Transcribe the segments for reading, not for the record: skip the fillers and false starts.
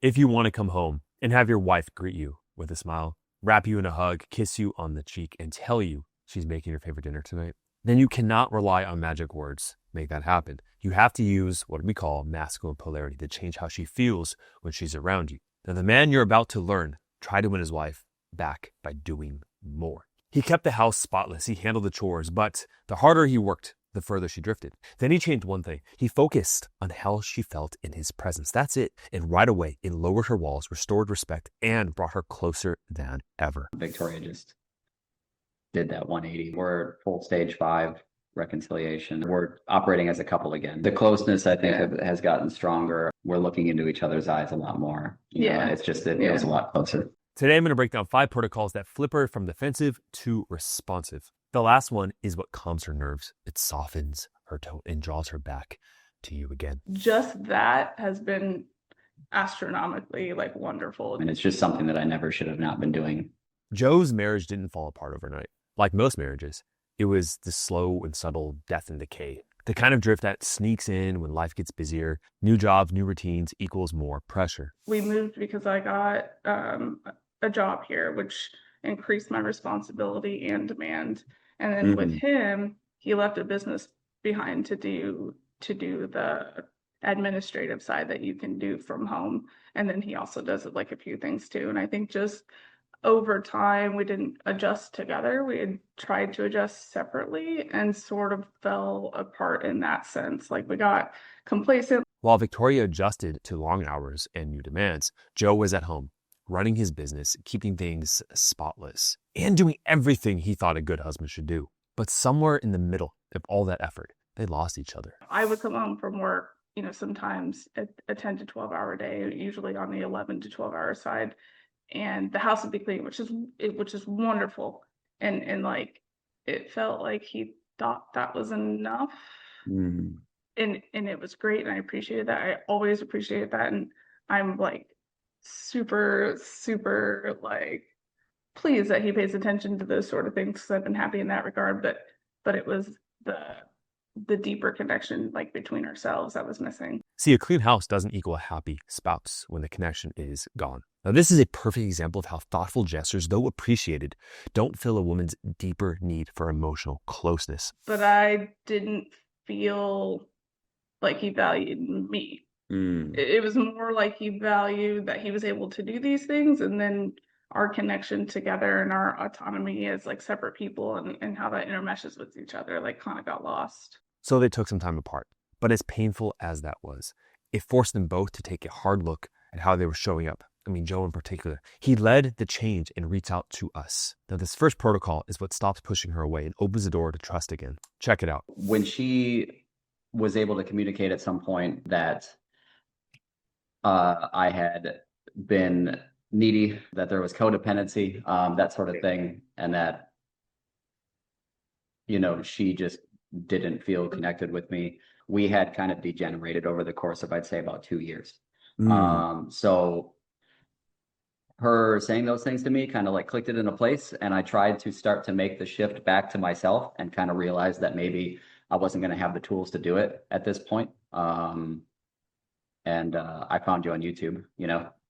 If you want to come home and have your wife greet you with a smile, wrap you in a hug, kiss you on the cheek, and tell you she's making your favorite dinner tonight, then you cannot rely on magic words to make that happen. You have to use what we call masculine polarity to change how she feels when she's around you. Now, the man you're about to learn tried to win his wife back by doing more. He kept the house spotless. He handled the chores, but the harder he worked, the further she drifted. Then he changed one thing. He focused on how she felt in his presence. That's it. And right away, it lowered her walls, restored respect, and brought her closer than ever. Victoria just did that 180. We're full stage 5 reconciliation. We're operating as a couple again. The closeness, I think, has gotten stronger. We're looking into each other's eyes a lot more. You know, it's just, it feels a lot closer. Today, I'm going to break down 5 protocols that flip her from defensive to responsive. The last one is what calms her nerves. It softens her tone and draws her back to you again. Just that has been astronomically wonderful. And it's just something that I never should have not been doing. Joe's marriage didn't fall apart overnight. Like most marriages, it was the slow and subtle death and decay. The kind of drift that sneaks in when life gets busier. New jobs, new routines equals more pressure. We moved because I got a job here, which increased my responsibility and demand. And then with him, he left a business behind to do the administrative side that you can do from home. And then he also does it a few things too. And I think just over time, we didn't adjust together. We had tried to adjust separately and sort of fell apart in that sense. We got complacent. While Victoria adjusted to long hours and new demands, Joe was at home, running his business, keeping things spotless, and doing everything he thought a good husband should do. But somewhere in the middle of all that effort, they lost each other. I would come home from work, sometimes a 10 to 12 hour day, usually on the 11 to 12 hour side. And the house would be clean, which is wonderful. And it felt like he thought that was enough. And it was great. And I appreciated that. I always appreciated that. And I'm super, super pleased that he pays attention to those sort of things, because I've been happy in that regard. But it was the deeper connection between ourselves that was missing. See, a clean house doesn't equal a happy spouse when the connection is gone. Now, this is a perfect example of how thoughtful gestures, though appreciated, don't fill a woman's deeper need for emotional closeness. But I didn't feel like he valued me. It was more like he valued that he was able to do these things, and then our connection together and our autonomy as separate people and how that intermeshes with each other kind of got lost. So they took some time apart. But as painful as that was, it forced them both to take a hard look at how they were showing up. I mean, Joe in particular. He led the change and reached out to us. Now, this first protocol is what stops pushing her away and opens the door to trust again. Check it out. When she was able to communicate at some point that I had been needy, that there was codependency, that sort of thing, and that, she just didn't feel connected with me. We had kind of degenerated over the course of, I'd say, about 2 years. So her saying those things to me kind of clicked it into place. And I tried to start to make the shift back to myself and kind of realize that maybe I wasn't going to have the tools to do it at this point. And I found you on YouTube,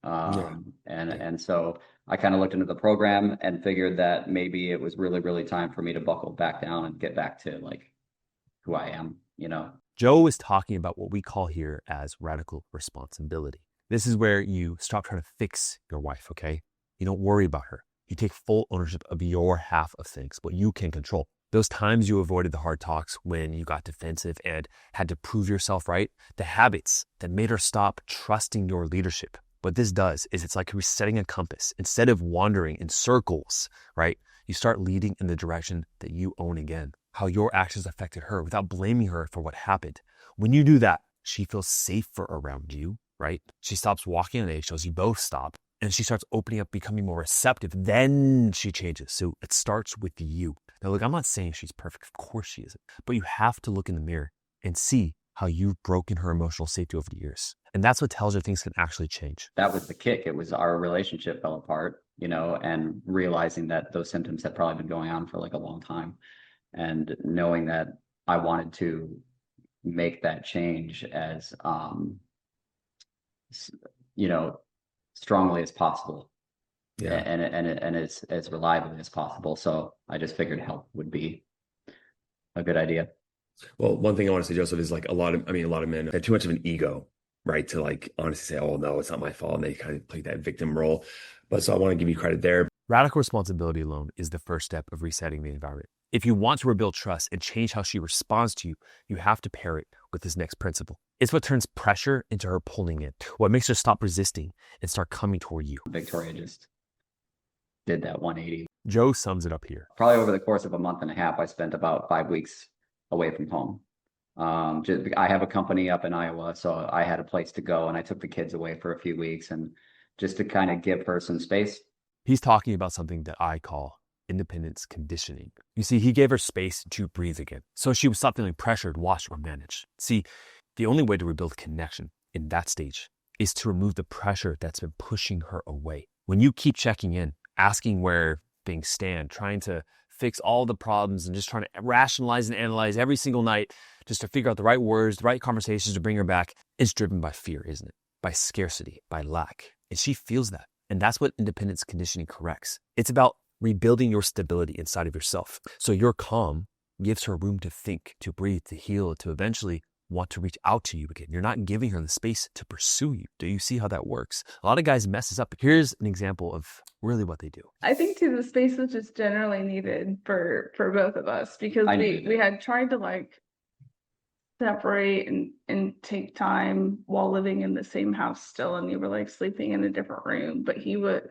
and so I kind of looked into the program and figured that maybe it was really, really time for me to buckle back down and get back to who I am, Joe is talking about what we call here as radical responsibility. This is where you stop trying to fix your wife, okay? You don't worry about her. You take full ownership of your half of things, what you can control. Those times you avoided the hard talks when you got defensive and had to prove yourself right, the habits that made her stop trusting your leadership. What this does is it's like resetting a compass. Instead of wandering in circles, right? You start leading in the direction that you own again, how your actions affected her without blaming her for what happened. When you do that, she feels safer around you, right? She stops walking on eggshells. You both stop. And she starts opening up, becoming more receptive. Then she changes. So it starts with you. Now, look, I'm not saying she's perfect. Of course she isn't. But you have to look in the mirror and see how you've broken her emotional safety over the years. And that's what tells her things can actually change. That was the kick. It was our relationship fell apart, and realizing that those symptoms had probably been going on for a long time. And knowing that I wanted to make that change as, strongly as possible. Yeah. And as reliably as possible. So I just figured help would be a good idea. Well, one thing I want to say, Joseph, is like a lot of men have too much of an ego, right? To like honestly say, oh no, it's not my fault. And they kind of play that victim role. But so I want to give you credit there. Radical responsibility alone is the first step of resetting the environment. If you want to rebuild trust and change how she responds to you, you have to pair it with this next principle. It's what turns pressure into her pulling in, what makes her stop resisting and start coming toward you. Victoria just did that 180. Joe sums it up here. Probably over the course of a month and a half, I spent about 5 weeks away from home. I have a company up in Iowa, so I had a place to go, and I took the kids away for a few weeks, and just to kind of give her some space. He's talking about something that I call independence conditioning. You see, he gave her space to breathe again, so she would stop feeling pressured, watched, or managed. See, the only way to rebuild connection in that stage is to remove the pressure that's been pushing her away. When you keep checking in, asking where things stand, trying to fix all the problems and just trying to rationalize and analyze every single night just to figure out the right words, the right conversations to bring her back, it's driven by fear, isn't it? By scarcity, by lack. And she feels that. And that's what independence conditioning corrects. It's about rebuilding your stability inside of yourself. So your calm gives her room to think, to breathe, to heal, to eventually want to reach out to you again. You're not giving her the space to pursue you. Do you see how that works? A lot of guys mess this up. Here's an example of really what they do. I think too, the space is just generally needed for both of us, because we had tried to like separate and take time while living in the same house still, and we were like sleeping in a different room, but he was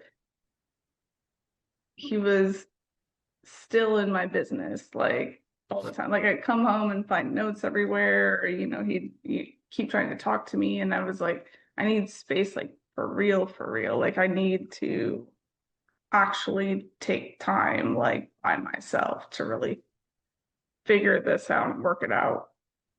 still in my business like all the time. Like I'd come home and find notes everywhere, or he'd keep trying to talk to me, and I was like, I need space, like for real. Like I need to actually take time like by myself to really figure this out and work it out,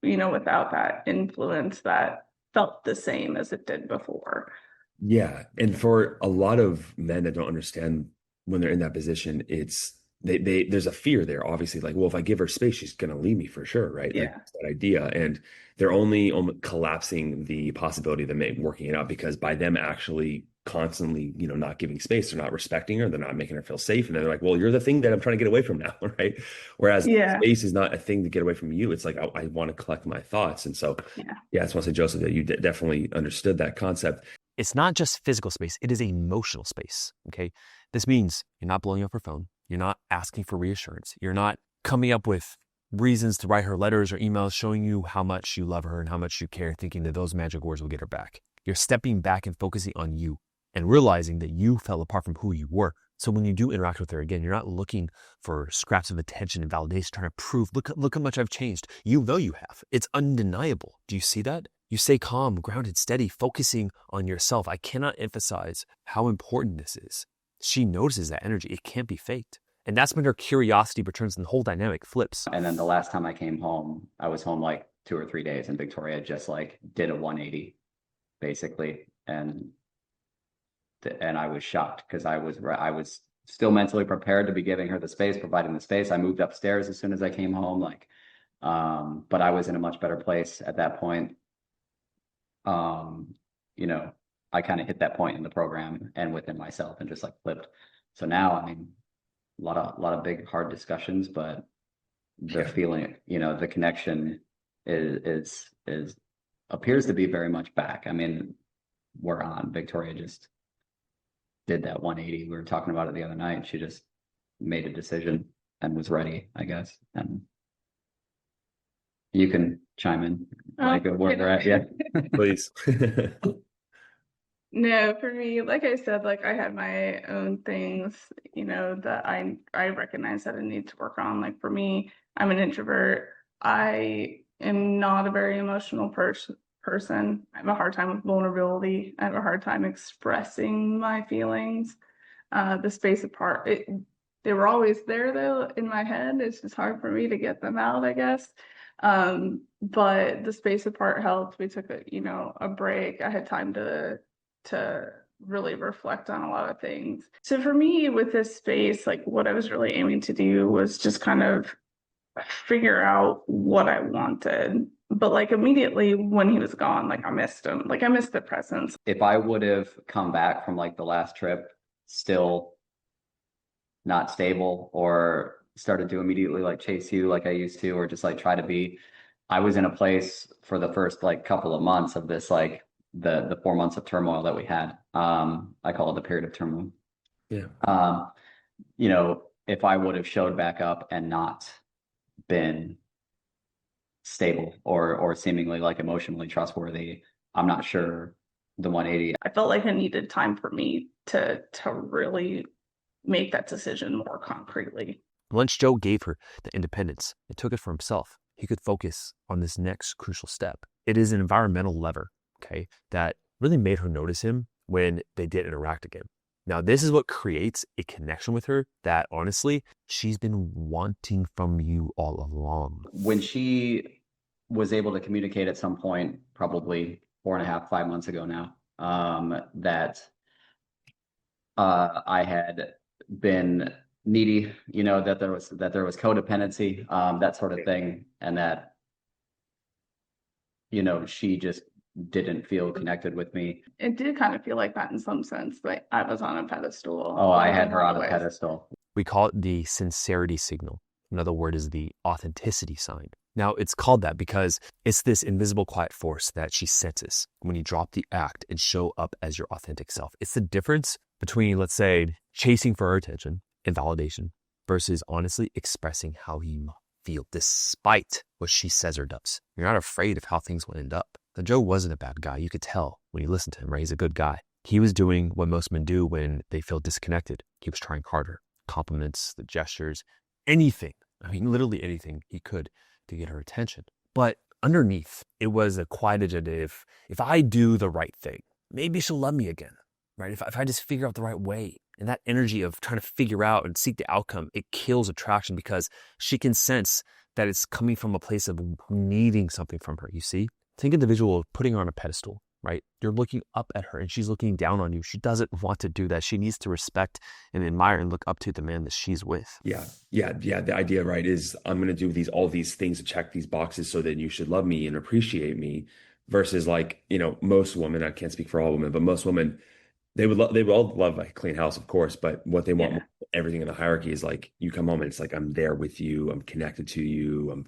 without that influence that felt the same as it did before. Yeah. And for a lot of men that don't understand when they're in that position, it's there's a fear there, obviously, like, well, if I give her space, she's going to leave me for sure, right? Yeah. Like that idea. And they're only collapsing the possibility of them working it out, because by them actually constantly, not giving space, they're not respecting her, they're not making her feel safe. And they're like, well, you're the thing that I'm trying to get away from now, right? Whereas space is not a thing to get away from you. It's like, I want to collect my thoughts. And so, I just want to say, Joseph, that you definitely understood that concept. It's not just physical space, it is emotional space, okay? This means you're not blowing up her phone. You're not asking for reassurance. You're not coming up with reasons to write her letters or emails showing you how much you love her and how much you care, thinking that those magic words will get her back. You're stepping back and focusing on you and realizing that you fell apart from who you were. So when you do interact with her again, you're not looking for scraps of attention and validation, trying to prove, look how much I've changed. You know you have. It's undeniable. Do you see that? You stay calm, grounded, steady, focusing on yourself. I cannot emphasize how important this is. She notices that energy. It can't be faked. And that's when her curiosity returns and the whole dynamic flips. And then the last time I came home, I was home like 2 or 3 days, and Victoria just like did a 180 basically. And I was shocked, because I was still mentally prepared to be giving her the space, providing the space. I moved upstairs as soon as I came home, but I was in a much better place at that point. I kind of hit that point in the program and within myself and just like flipped. So now, I mean, a lot of big, hard discussions, but the feeling, the connection is appears to be very much back. I mean, we're on. Victoria just did that 180. We were talking about it the other night. She just made a decision and was ready, I guess. And you can chime in like where we're at. Yeah, Please. No, for me, like I said, like I had my own things, that I recognize that I need to work on. Like for me, I'm an introvert. I am not a very emotional person. I have a hard time with vulnerability. I have a hard time expressing my feelings. The space apart, they were always there though in my head. It's just hard for me to get them out, I guess. But the space apart helped. We took a break. I had time to really reflect on a lot of things. So for me with this space, like what I was really aiming to do was just kind of figure out what I wanted. But like immediately when he was gone, like I missed him. Like I missed the presence. If I would have come back from like the last trip still not stable, or started to immediately like chase you like I used to, or just like try to be, I was in a place for the first like couple of months of this, like the 4 months of turmoil that we had. I call it the period of turmoil. Yeah. You know, if I would have showed back up and not been stable or seemingly like emotionally trustworthy, I'm not sure the 180. I felt like I needed time for me to really make that decision more concretely. Once Joe gave her the independence and took it for himself, he could focus on this next crucial step. It is an environmental lever, okay, that really made her notice him when they did interact again. Now, this is what creates a connection with her that honestly, she's been wanting from you all along. When she was able to communicate at some point, probably 4.5, 5 months ago now, that I had been needy, you know, that there was codependency, that sort of thing, and that, you know, she just didn't feel connected with me. It did kind of feel like that in some sense. Like I was on a pedestal. Oh, I like, had in her a lot on of a ways. pedestal. We call it the sincerity signal. Another word is the authenticity sign. Now, it's called that because it's this invisible quiet force that she senses when you drop the act and show up as your authentic self. It's the difference between, let's say, chasing for her attention and validation versus honestly expressing how you feel despite what she says or does. You're not afraid of how things will end up. Now, Joe wasn't a bad guy. You could tell when you listened to him, right? He's a good guy. He was doing what most men do when they feel disconnected. He was trying harder. Compliments, the gestures, anything. I mean, literally anything he could to get her attention. But underneath, it was a quiet agenda. If I do the right thing, maybe she'll love me again, right? If I just figure out the right way. And that energy of trying to figure out and seek the outcome, it kills attraction because she can sense that it's coming from a place of needing something from her, you see? Think of the visual of putting her on a pedestal, right? You're looking up at her and she's looking down on you. She doesn't want to do that. She needs to respect and admire and look up to the man that she's with. Yeah. The idea, right, is I'm going to do all these things to check these boxes so that you should love me and appreciate me, versus like, you know, most women, I can't speak for all women, but most women, they would all love a clean house, of course, but what they want, everything in the hierarchy is like, you come home and it's like, I'm there with you, I'm connected to you, I'm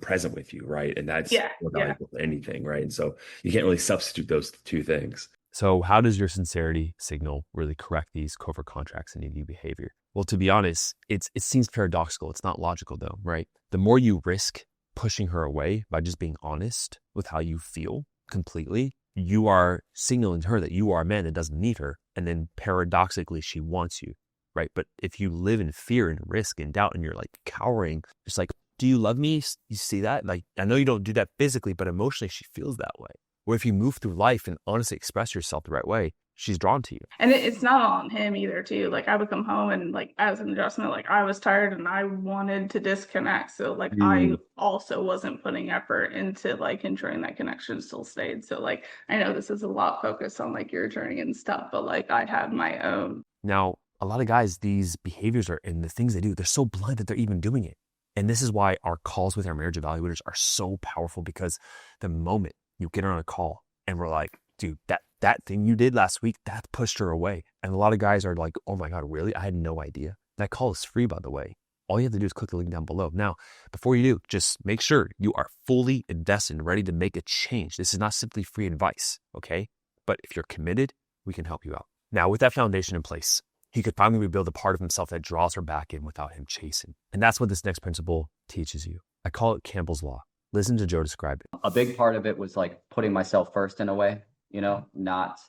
present with you, right? And that's more valuable than anything, right? And so you can't really substitute those two things. So how does your sincerity signal really correct these covert contracts and needy behavior? Well, to be honest, it seems paradoxical. It's not logical though, right? The more you risk pushing her away by just being honest with how you feel completely, you are signaling to her that you are a man that doesn't need her. And then paradoxically, she wants you, right? But if you live in fear and risk and doubt and you're like cowering, it's like, do you love me? You see that? Like, I know you don't do that physically, but emotionally she feels that way. Or if you move through life and honestly express yourself the right way, she's drawn to you. And it's not on him either too. Like I would come home and like as an adjustment, like I was tired and I wanted to disconnect. So like I also wasn't putting effort into like ensuring that connection still stayed. So like I know this is a lot focused on like your journey and stuff, but like I had my own. Now, a lot of guys, these behaviors are and the things they do, they're so blind that they're even doing it. And this is why our calls with our marriage evaluators are so powerful, because the moment you get her on a call and we're like, dude, that thing you did last week, that pushed her away. And a lot of guys are like, oh my God, really? I had no idea. That call is free, by the way. All you have to do is click the link down below. Now, before you do, just make sure you are fully invested and ready to make a change. This is not simply free advice, okay? But if you're committed, we can help you out. Now, with that foundation in place, he could finally rebuild a part of himself that draws her back in without him chasing. And that's what this next principle teaches you. I call it Campbell's Law. Listen to Joe describe it. A big part of it was like putting myself first in a way, you know, not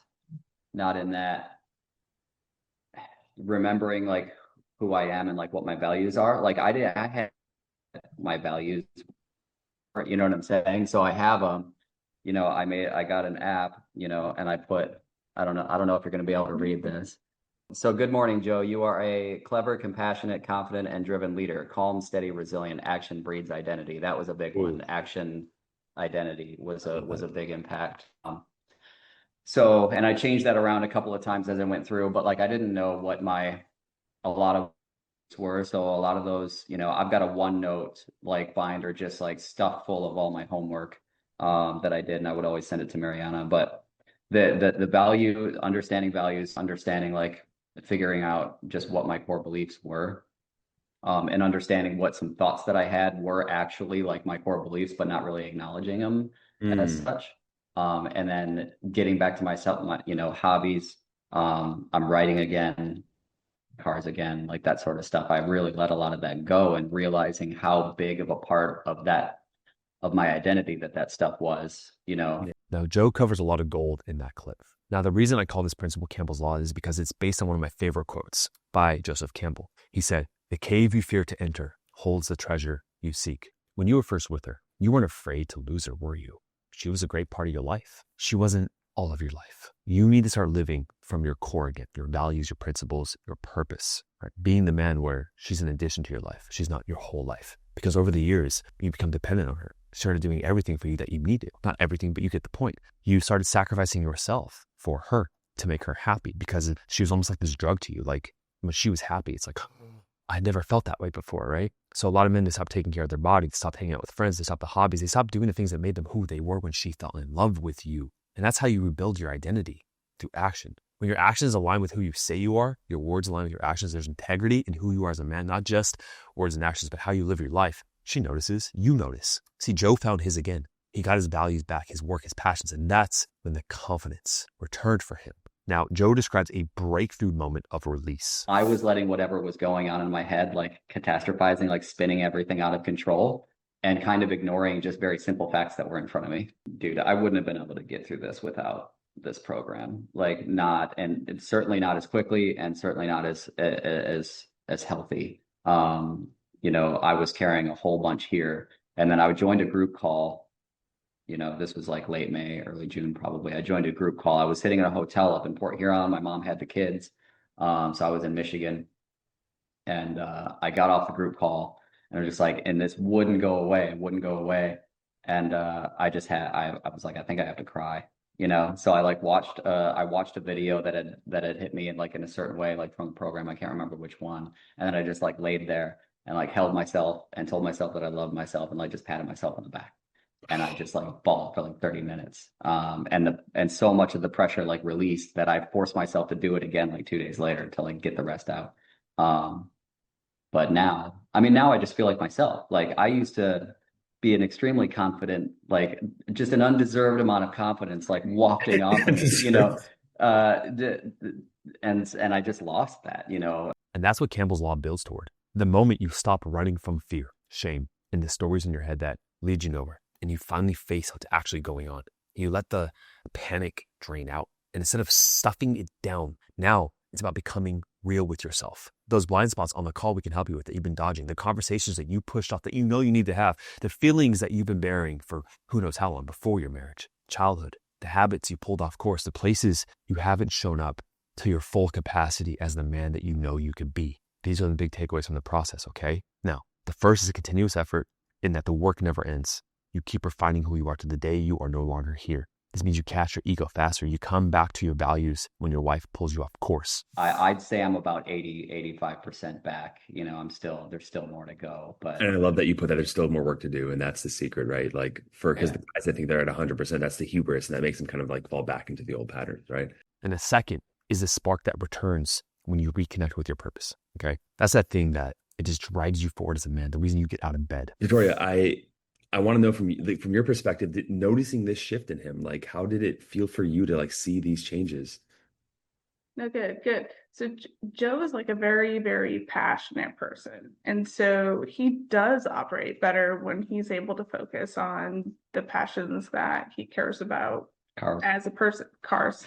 in that, remembering like who I am and like what my values are. Like I had my values, you know what I'm saying? So I have them, you know, I got an app, you know, and I put, I don't know if you're going to be able to read this. So good morning, Joe. You are a clever, compassionate, confident, and driven leader. Calm, steady, resilient. Action breeds identity. That was a big one. Action identity was a big impact. So, and I changed that around a couple of times as I went through, but like I didn't know what a lot of were. So a lot of those, I've got a OneNote like binder just like stuffed full of all my homework that I did, and I would always send it to Mariana. But the value, understanding values, understanding like figuring out just what my core beliefs were, and understanding what some thoughts that I had were actually like my core beliefs, but not really acknowledging them as such. And then getting back to myself, my, hobbies. I'm writing again, cars again, like that sort of stuff. I really let a lot of that go, and realizing how big of a part of my identity that stuff was. Now, Joe covers a lot of gold in that clip. Now, the reason I call this principle Campbell's Law is because it's based on one of my favorite quotes by Joseph Campbell. He said, "The cave you fear to enter holds the treasure you seek." When you were first with her, you weren't afraid to lose her, were you? She was a great part of your life. She wasn't all of your life. You need to start living from your core again, your values, your principles, your purpose, right? Being the man where she's an addition to your life. She's not your whole life. Because over the years, you become dependent on her. She started doing everything for you that you needed. Not everything, but you get the point. You started sacrificing yourself for her to make her happy, because she was almost like this drug to you. Like when she was happy, it's like, I never felt that way before, right? So a lot of men, they stopped taking care of their body. They stopped hanging out with friends. They stopped the hobbies. They stopped doing the things that made them who they were when she fell in love with you. And that's how you rebuild your identity, through action. When your actions align with who you say you are, your words align with your actions, there's integrity in who you are as a man, not just words and actions, but how you live your life. She notices, you notice. See, Joe found his again. He got his values back, his work, his passions, and that's when the confidence returned for him. Now, Joe describes a breakthrough moment of release. I was letting whatever was going on in my head, like catastrophizing, like spinning everything out of control, and kind of ignoring just very simple facts that were in front of me. Dude, I wouldn't have been able to get through this without this program. Like and it's certainly not as quickly, and certainly not as healthy. I was carrying a whole bunch here, and then I joined a group call. This was like late May, early June, probably. I joined a group call. I was sitting in a hotel up in Port Huron. My mom had the kids. So I was in Michigan, and I got off the group call, and I was just like, and this wouldn't go away. And I was like, I think I have to cry, So I like watched a video that had hit me in like in a certain way, like from the program. I can't remember which one. And then I just like laid there and like held myself and told myself that I loved myself, and like just patted myself on the back. And I just like bawled for like 30 minutes. And so much of the pressure like released that I forced myself to do it again like 2 days later to like get the rest out. But now I just feel like myself. Like I used to be an extremely confident, like just an undeserved amount of confidence, like wafting off of me, and I just lost that, And that's what Campbell's Law builds toward. The moment you stop running from fear, shame, and the stories in your head that lead you nowhere, and you finally face what's actually going on. You let the panic drain out. And instead of stuffing it down, now it's about becoming real with yourself. Those blind spots on the call we can help you with that you've been dodging, the conversations that you pushed off that you know you need to have, the feelings that you've been bearing for who knows how long before your marriage, childhood, the habits you pulled off course, the places you haven't shown up to your full capacity as the man that you know you could be. These are the big takeaways from the process, okay? Now, the first is a continuous effort in that the work never ends. You keep refining who you are to the day you are no longer here. This means you catch your ego faster. You come back to your values when your wife pulls you off course. I'd say I'm about 85% back. There's still more to go. But And I love that you put that there's still more work to do. And that's the secret, right? Like because the guys, I think they're at 100%, that's the hubris. And that makes them kind of like fall back into the old patterns, right? And the second is the spark that returns when you reconnect with your purpose, okay? That's that thing that it just drives you forward as a man, the reason you get out of bed. Victoria, I want to know from your perspective, noticing this shift in him, like how did it feel for you to like see these changes? No, good. So Joe is like a very, very passionate person. And so he does operate better when he's able to focus on the passions that he cares about. Cars. As a person. Cars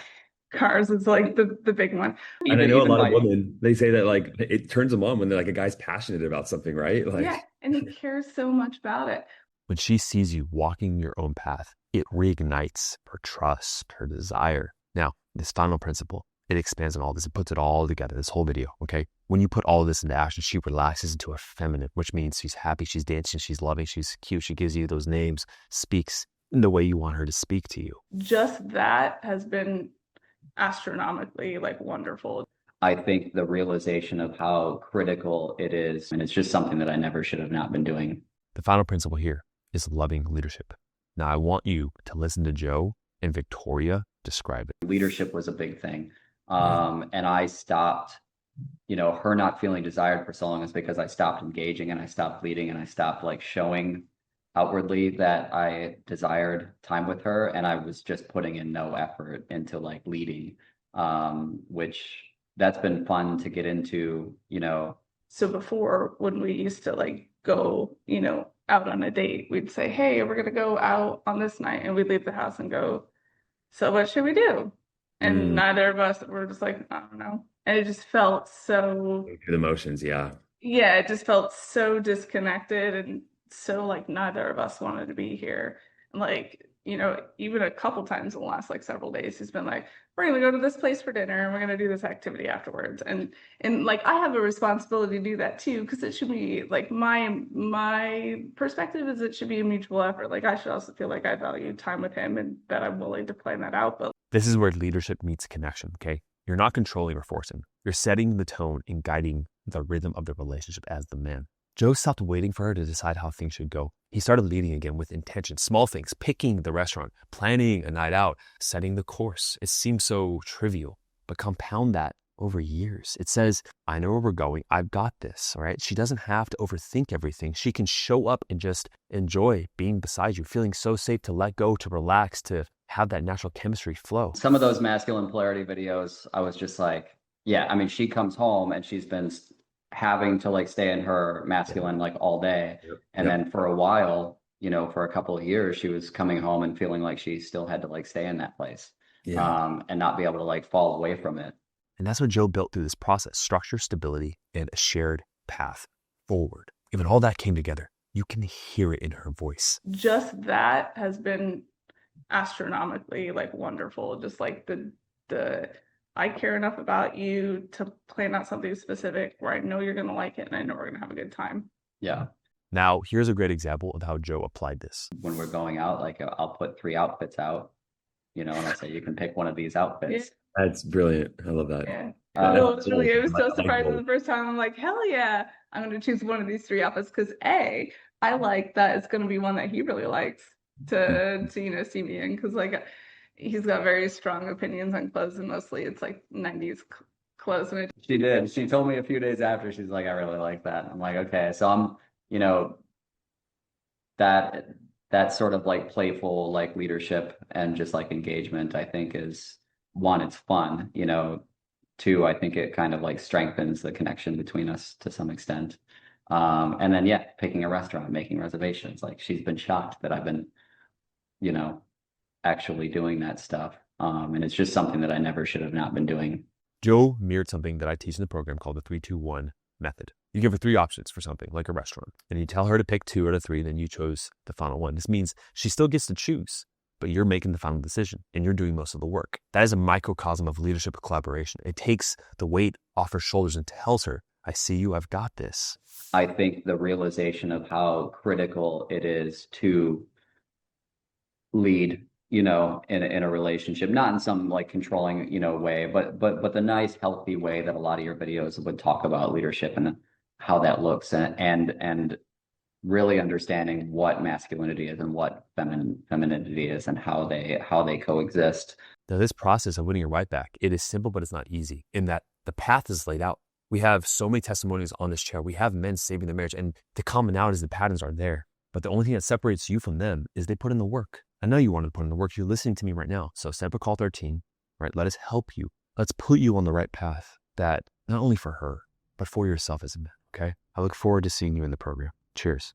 is like the big one. And I know a lot of women, they say that like it turns them on when they're like a guy's passionate about something, right? Like, yeah, and he cares so much about it. When she sees you walking your own path, it reignites her trust, her desire. Now, this final principle, it expands on all this. It puts it all together, this whole video, okay? When you put all of this into action, she relaxes into a feminine, which means she's happy, she's dancing, she's loving, she's cute. She gives you those names, speaks in the way you want her to speak to you. Just that has been astronomically like wonderful. I think the realization of how critical it is, and it's just something that I never should have not been doing. The final principle here is loving leadership. Now, I want you to listen to Joe and Victoria describe it. Leadership was a big thing. And I stopped, her not feeling desired for so long is because I stopped engaging and I stopped leading and I stopped like showing outwardly that I desired time with her. And I was just putting in no effort into like leading, which that's been fun to get into, So before, when we used to like go, out on a date, we'd say, hey, we're gonna go out on this night, and we'd leave the house and go, so what should we do? And neither of us were just like, I don't know. And it just felt so, Through the motions, yeah. yeah, it just felt so disconnected and so like neither of us wanted to be here. Like, even a couple times in the last like several days, he's been like, we're gonna go to this place for dinner and we're gonna do this activity afterwards. And like I have a responsibility to do that too, because it should be like my perspective is it should be a mutual effort. Like I should also feel like I value time with him and that I'm willing to plan that out. But This is where leadership meets connection, okay? You're not controlling or forcing. You're setting the tone and guiding the rhythm of the relationship as the man. Joe stopped waiting for her to decide how things should go. He started leading again with intention, small things, picking the restaurant, planning a night out, setting the course. It seems so trivial, but compound that over years. It says, I know where we're going. I've got this, all right? She doesn't have to overthink everything. She can show up and just enjoy being beside you, feeling so safe to let go, to relax, to have that natural chemistry flow. Some of those masculine polarity videos, I was just like, yeah, I mean, she comes home and she's been having to like stay in her masculine like all day. And then for a while, for a couple of years, she was coming home and feeling like she still had to like stay in that place and not be able to like fall away from it. And that's what Joe built through this process: structure, stability, and a shared path forward. Even all that came together. You can hear it in her voice. just that has been astronomically like wonderful. Just like the I care enough about you to plan out something specific where I know you're going to like it and I know we're going to have a good time. Yeah. Now, here's a great example of how Joe applied this. When we're going out, like I'll put 3 outfits out, and I'll say, you can pick one of these outfits. That's brilliant. I love that. Yeah. It was so surprising the first time. I'm like, hell yeah, I'm going to choose one of these 3 outfits because I like that it's going to be one that he really likes to see me in, because like he's got very strong opinions on clothes and mostly it's like 90s clothes. And She did. She told me a few days after, she's like, I really like that. I'm like, okay. So I'm, that sort of like playful like leadership and just like engagement, I think is, one, it's fun, 2, I think it kind of like strengthens the connection between us to some extent. And then picking a restaurant, making reservations. Like she's been shocked that I've been, actually doing that stuff. And it's just something that I never should have not been doing. Joe mirrored something that I teach in the program called the 3-2-1 method. You give her 3 options for something, like a restaurant, and you tell her to pick 2 out of 3, then you chose the final one. This means she still gets to choose, but you're making the final decision and you're doing most of the work. That is a microcosm of leadership collaboration. It takes the weight off her shoulders and tells her, I see you, I've got this. I think the realization of how critical it is to lead, in a relationship, not in some like controlling, way, but the nice, healthy way that a lot of your videos would talk about leadership and how that looks, and really understanding what masculinity is and what femininity is and how they coexist. Now, this process of winning your right back, it is simple, but it's not easy in that the path is laid out. We have so many testimonials on this chair. We have men saving their marriage, and the commonalities, the patterns are there. But the only thing that separates you from them is they put in the work. I know you wanted to put in the work. You're listening to me right now. So set up a call 13, right? Let us help you. Let's put you on the right path, that not only for her, but for yourself as a man, okay? I look forward to seeing you in the program. Cheers.